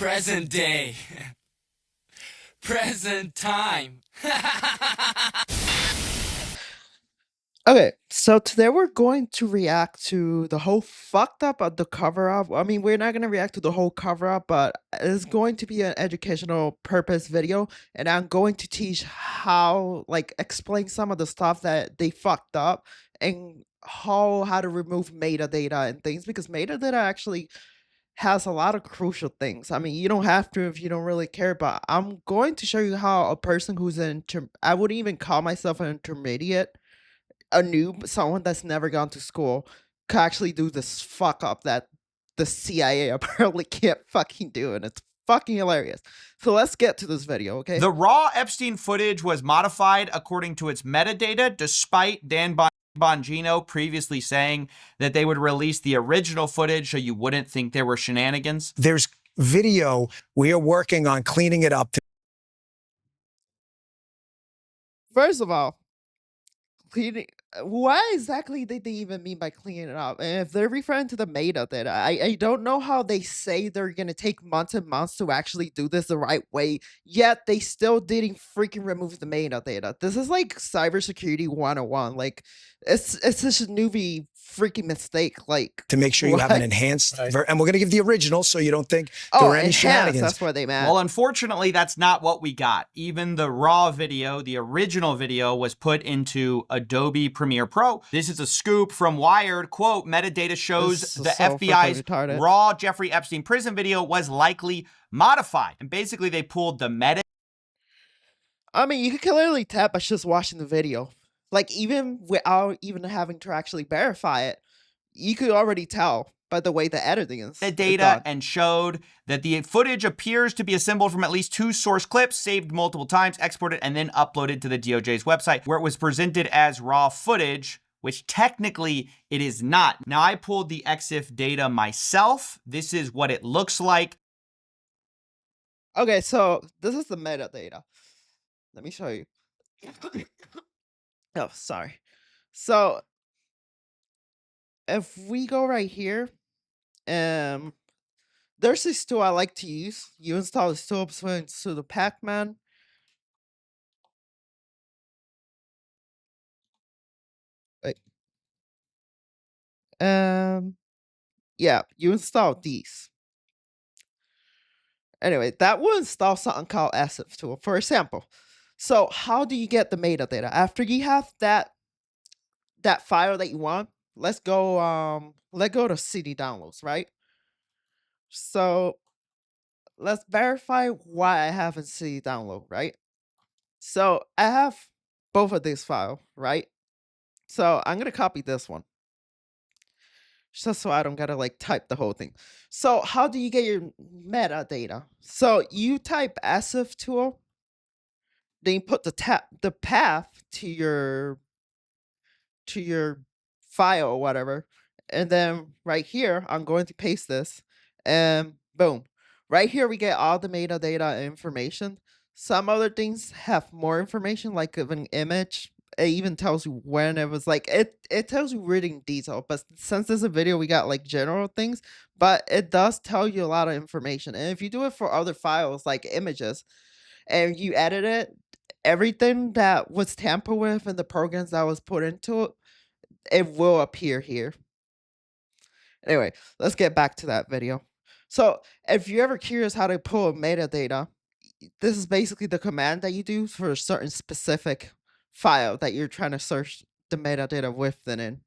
Present day. Present time. Okay, so today we're going to react to the whole fucked up of the cover up. I mean, we're not going to react to the whole cover up, but it's going to be an educational purpose video, and I'm going to teach how, like, explain some of the stuff that they fucked up and how to remove metadata and things, because metadata actually has a lot of crucial things. I mean, you don't have to if you don't really care, but I'm going to show you how a person who's I wouldn't even call myself an intermediate, a noob, someone that's never gone to school, could actually do this fuck up that the CIA apparently can't fucking do, and it's fucking hilarious. So let's get to this video, okay? The raw Epstein footage was modified according to its metadata, despite Dan Bongino previously saying that they would release the original footage so you wouldn't think there were shenanigans. There's video. We are working on cleaning it up. First of all, cleaning. What exactly did they even mean by cleaning it up? And if they're referring to the metadata, I don't know how they say they're gonna take months and months to actually do this the right way, yet they still didn't freaking remove the metadata. This is like cybersecurity 101. Like, it's such a newbie freaking mistake. Like, To make sure you have an enhanced, and we're going to give the original so you don't think there were any shenanigans. That's what they meant. Well, unfortunately, that's not what we got. Even the raw video, the original video, was put into Adobe Premiere Pro. This is a scoop from Wired. Quote, metadata shows the FBI's raw Jeffrey Epstein prison video was likely modified. And basically, they pulled the meta. I mean, you could clearly tell by just watching the video. Like, even without even having to actually verify it, you could already tell by the way the editing is. The data and showed that the footage appears to be assembled from at least 2 source clips, saved multiple times, exported, and then uploaded to the DOJ's website, where it was presented as raw footage, which technically it is not. Now, I pulled the Exif data myself. This is what it looks like. Okay, so this is the metadata. Let me show you. Oh, sorry. So if we go right here, there's this tool I like to use. You install this tool pursuant to the pacman. Wait. Yeah, you install these. Anyway, that will install something called Exiftool, for example. So how do you get the metadata? After you have that file that you want, let's go to CD downloads, right? So let's verify why I have a CD download, right? So I have both of these files, right? So I'm gonna copy this one, just so I don't gotta like type the whole thing. So how do you get your metadata? So you type Exiftool, then you put the path to your file or whatever, and then right here I'm going to paste this, and boom, right here we get all the metadata information. Some other things have more information, like of an image. It even tells you when it was, like, it tells you really in detail, but since this is a video, we got like general things, but it does tell you a lot of information. And if you do it for other files like images and you edit it, everything that was tampered with and the programs that was put into it, it will appear here. Anyway, let's get back to that video. So if you're ever curious how to pull metadata, this is basically the command that you do for a certain specific file that you're trying to search the metadata within.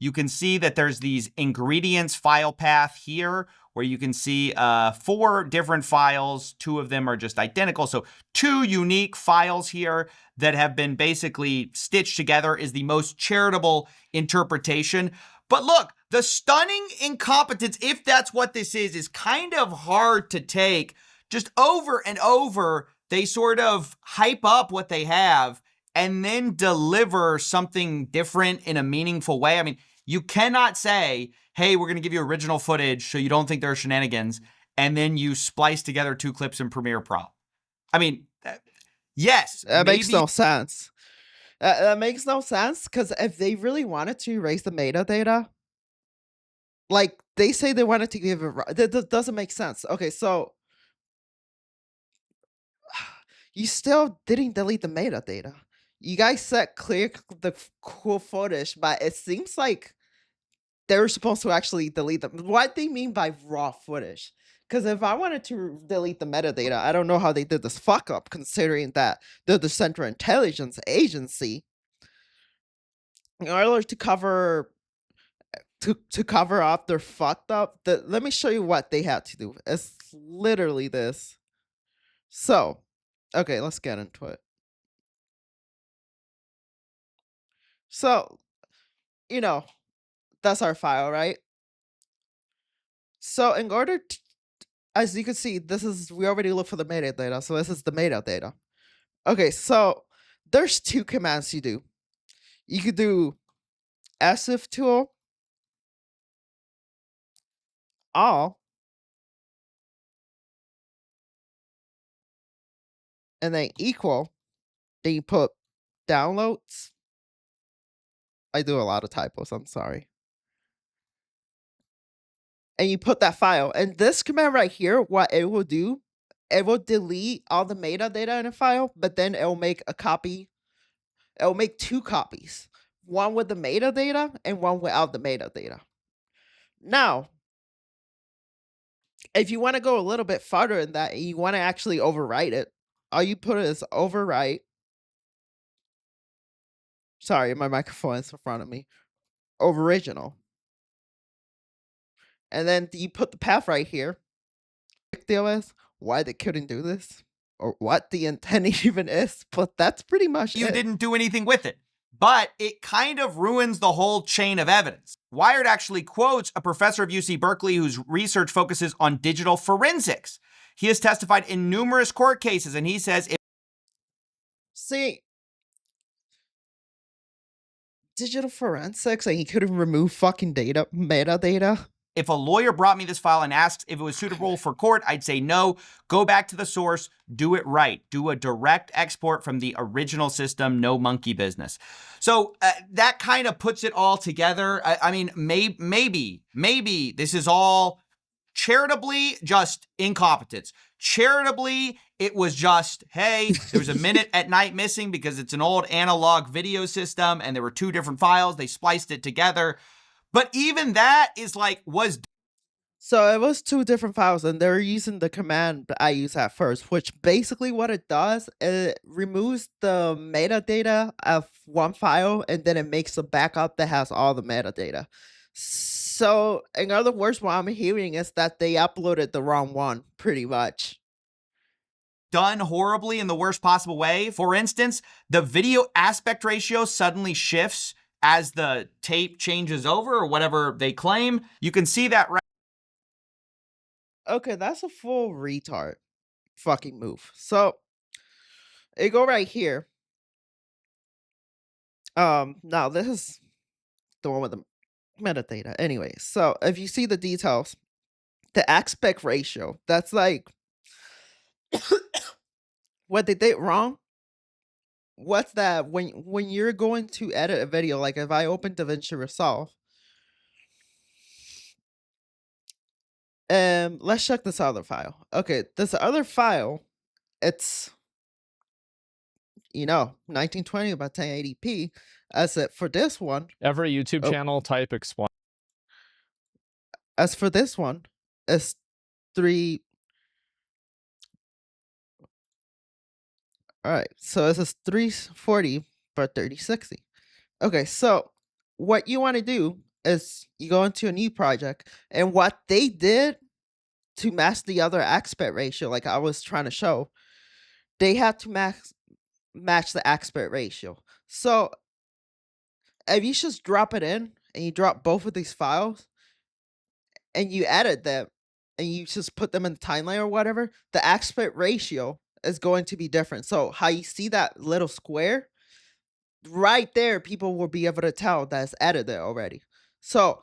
You can see that there's these ingredients file path here, where you can see 4 different files. 2 of them are just identical. So 2 unique files here that have been basically stitched together is the most charitable interpretation. But look, the stunning incompetence, if that's what this is kind of hard to take. Just over and over, they sort of hype up what they have and then deliver something different in a meaningful way. I mean, you cannot say, hey, we're going to give you original footage so you don't think there are shenanigans, and then you splice together 2 clips in Premiere Pro. I mean, yes. That makes no sense. That makes no sense, because if they really wanted to erase the metadata, Like, they say they wanted to give it, that doesn't make sense. Okay, so you still didn't delete the metadata. You guys said clear the cool footage, but it seems like they were supposed to actually delete them. What they mean by raw footage? Because if I wanted to delete the metadata, I don't know how they did this fuck up, considering that they're the Central Intelligence Agency. In order to cover up their fucked up, let me show you what they had to do. It's literally this. So, okay, let's get into it. So, that's our file, right? So in order to, as you can see, we already looked for the metadata, so this is the metadata. Okay, so there's two commands you do. You could do Exiftool all, and then equal, then you put downloads. I do a lot of typos, I'm sorry. And you put that file. And this command right here, what it will do, it will delete all the metadata in a file, but then it will make a copy. It will make two copies, one with the metadata and one without the metadata. Now, if you want to go a little bit farther in that, and you want to actually overwrite it, all you put is overwrite. Sorry, my microphone is in front of me. Original. And then you put the path right here. Big deal is why they couldn't do this, or what the intent even is, but that's pretty much You it. didn't do anything with it. But it kind of ruins the whole chain of evidence. Wired actually quotes a professor of UC Berkeley whose research focuses on digital forensics. He has testified in numerous court cases, and he says, See, digital forensics, and he couldn't remove fucking metadata. if a lawyer brought me this file and asks if it was suitable for court, I'd say no, go back to the source, do it right. Do a direct export from the original system, no monkey business. So that kind of puts it all together. I mean, maybe this is all charitably just incompetence. Charitably, it was just, hey, there was a minute at night missing because it's an old analog video system and there were two different files. They spliced it together. But even that is So it was two different files, and they're using the command that I used at first, which basically what it does, it removes the metadata of one file, and then it makes a backup that has all the metadata. So in other words, what I'm hearing is that they uploaded the wrong one, pretty much. done horribly in the worst possible way. For instance, the video aspect ratio suddenly shifts as the tape changes over, or whatever they claim. You can see that right. Okay, that's a full retard fucking move. So it go right here. Now this is the one with the metadata. Anyway, so if you see the details, the aspect ratio, that's like what they did wrong. What's that? When you're going to edit a video, like if I open DaVinci Resolve, let's check this other file. Okay, this other file, it's 1920 by 1080p. As it for this one, every YouTube channel type explain. As for this one, it's 3. All right, so this is 340 by 3060. Okay, so what you want to do is you go into a new project, and what they did to match the other aspect ratio, like I was trying to show, they had to match the aspect ratio. So if you just drop it in and you drop both of these files and you edit them and you just put them in the timeline or whatever, the aspect ratio is going to be different. So how you see that little square right there, people will be able to tell that it's edited already. So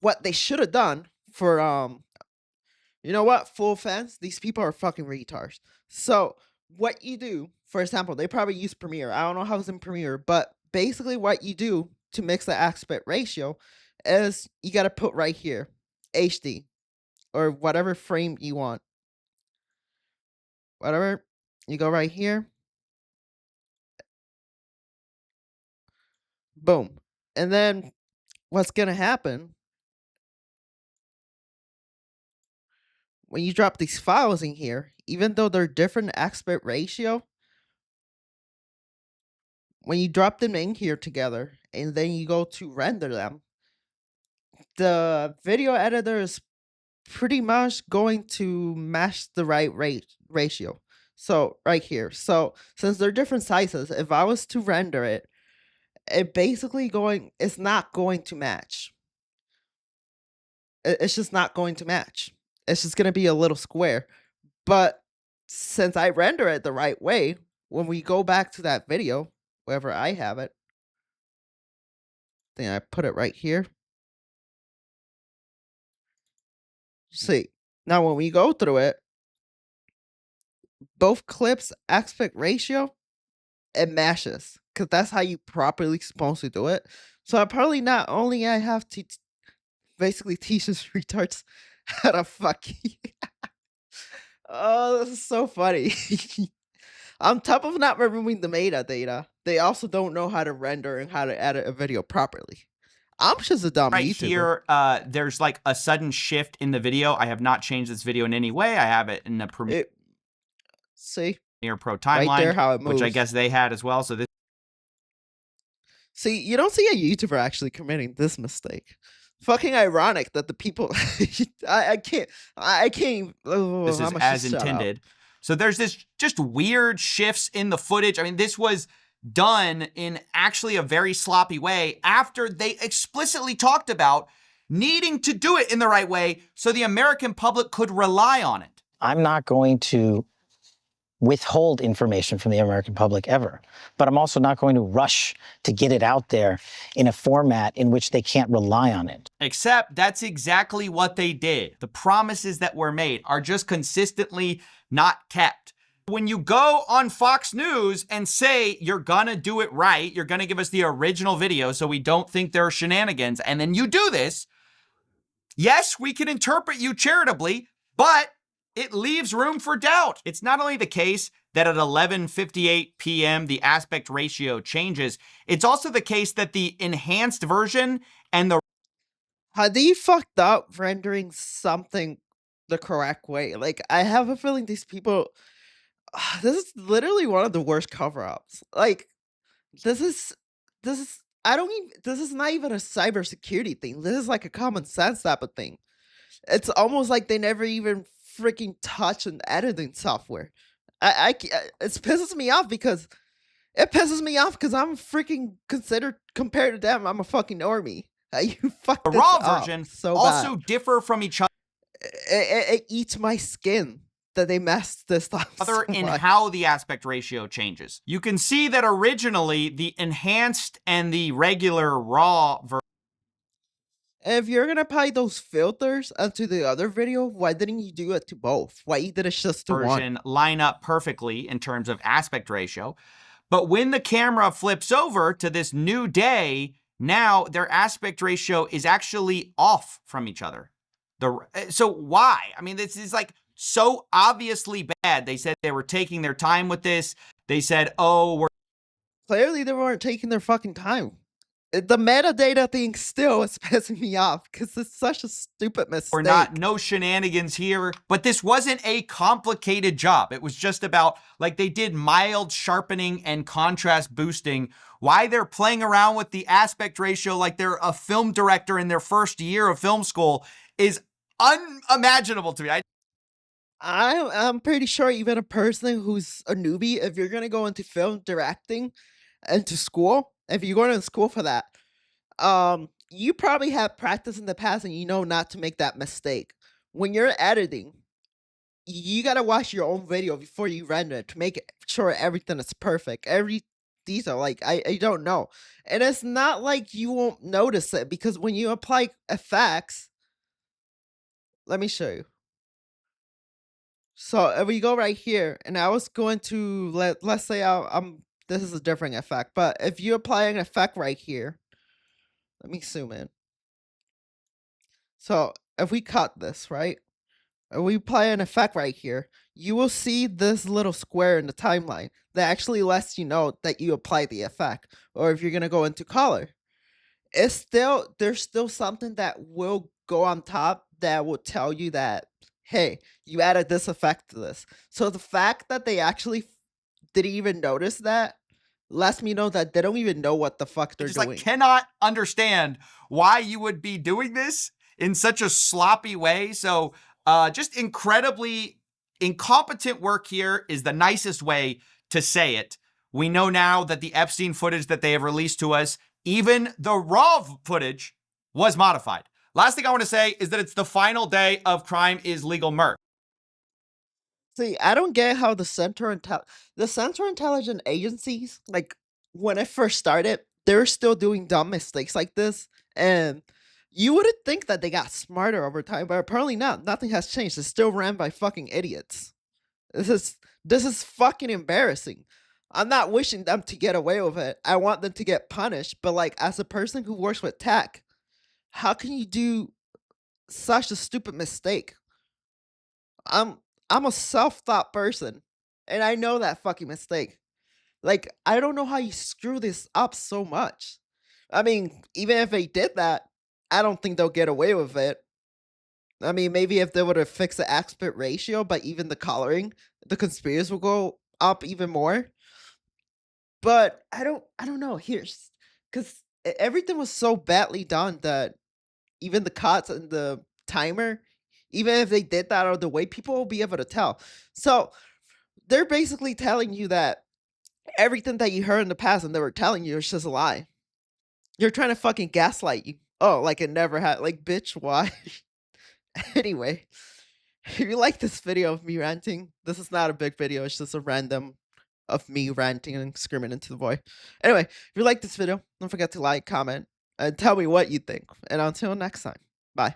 what they should have done for you know what, full offense, these people are fucking retards. So what you do, for example, they probably use Premiere. I don't know how it's in Premiere, but basically what you do to mix the aspect ratio is you got to put right here HD or whatever frame you want. Whatever, you go right here. Boom. And then what's going to happen when you drop these files in here, even though they're different aspect ratio, when you drop them in here together and then you go to render them, the video editor is pretty much going to match the right ratio. So right here. So since they're different sizes, if I was to render it, it's not going to match. It's just not going to match. It's just going to be a little square. But since I render it the right way, when we go back to that video, wherever I have it, then I put it right here. See, now when we go through it, both clips aspect ratio, it matches. Because that's how you properly supposed to do it. So I probably not only I have to basically teach this retards how to fuck Oh, this is so funny. On top of not removing the metadata, they also don't know how to render and how to edit a video properly. I'm just a dumb right YouTuber. here, there's like a sudden shift in the video. I have not changed this video in any way. I have it in the Premiere Pro timeline, right there how it moves. which I guess they had as well. So this. See, you don't see a YouTuber actually committing this mistake. Fucking ironic that the people I can't This is as intended. So there's this just weird shifts in the footage. I mean, this was done in actually a very sloppy way after they explicitly talked about needing to do it in the right way so the American public could rely on it. I'm not going to withhold information from the American public ever, but I'm also not going to rush to get it out there in a format in which they can't rely on it. Except that's exactly what they did. The promises that were made are just consistently not kept. When you go on Fox News and say you're gonna do it right, you're gonna give us the original video so we don't think there are shenanigans, and then you do this, yes, we can interpret you charitably, but it leaves room for doubt. It's not only the case that at 11:58 p.m. the aspect ratio changes, it's also the case that the enhanced version and the How they fucked up rendering something the correct way. Like, I have a feeling these people this is literally one of the worst cover-ups. Like, this is I don't even this is not even a cybersecurity thing. This is like a common sense type of thing. It's almost like they never even freaking touch an editing software. It pisses me off because I'm freaking considered compared to them. I'm a fucking normie. You fucked this raw up version so also bad. differ from each It eats my skin that they messed this up other so in much. how the aspect ratio changes. You can see that originally the enhanced and the regular raw If you're gonna apply those filters onto the other video, why didn't you do it to both? Why you did it just to version one? line up perfectly in terms of aspect ratio. But when the camera flips over to this new day, now their aspect ratio is actually off from each other. So why? I mean, this is like so obviously bad. They said they were taking their time with this. They said, oh, Clearly they weren't taking their fucking time. The metadata thing still is pissing me off because it's such a stupid mistake. we're not, no shenanigans here. But this wasn't a complicated job. It was just about, like, they did mild sharpening and contrast boosting. Why they're playing around with the aspect ratio like they're a film director in their first year of film school is unimaginable to me. I'm pretty sure even a person who's a newbie, if you're gonna go into film directing into school, if you're going to school for that, you probably have practice in the past and you know not to make that mistake. When you're editing, you gotta watch your own video before you render it to make sure everything is perfect. Every detail, like I don't know. And it's not like you won't notice it because when you apply effects, let me show you. So if we go right here, and I was going to let's say this is a different effect, but if you apply an effect right here, let me zoom in. So if we cut this, right? And we apply an effect right here, you will see this little square in the timeline that actually lets you know that you applied the effect. Or if you're gonna go into color, there's still something that will go on top that will tell you that, hey, you added this effect to this. So the fact that they actually didn't even notice that lets me know that they don't even know what the fuck they're just doing. like cannot understand why you would be doing this in such a sloppy way. So just incredibly incompetent work here is the nicest way to say it. We know now that the Epstein footage that they have released to us, even the raw footage, was modified. Last thing I want to say is that it's the final day of Crime is Legal Merc. See, I don't get how the Central Intelligence Agencies, like when it first started, they're still doing dumb mistakes like this, and you wouldn't think that they got smarter over time, but apparently not. Nothing has changed. It's still ran by fucking idiots. This is fucking embarrassing. I'm not wishing them to get away with it. I want them to get punished, but like as a person who works with tech, how can you do such a stupid mistake? I'm a self-taught person, and I know that fucking mistake. Like, I don't know how you screw this up so much. I mean, even if they did that, I don't think they'll get away with it. I mean, maybe if they would have fixed the aspect ratio, but even the coloring, the conspiracy will go up even more. But I don't know. Here's because everything was so badly done that even the cuts and the timer, even if they did that out of the way, people will be able to tell. So they're basically telling you that everything that you heard in the past and they were telling you is just a lie. You're trying to fucking gaslight you. Oh, like it never had. Like, bitch, why? Anyway, if you like this video of me ranting, this is not a big video. It's just a random of me ranting and screaming into the void. Anyway, if you like this video, don't forget to like, comment, and tell me what you think. And until next time, bye.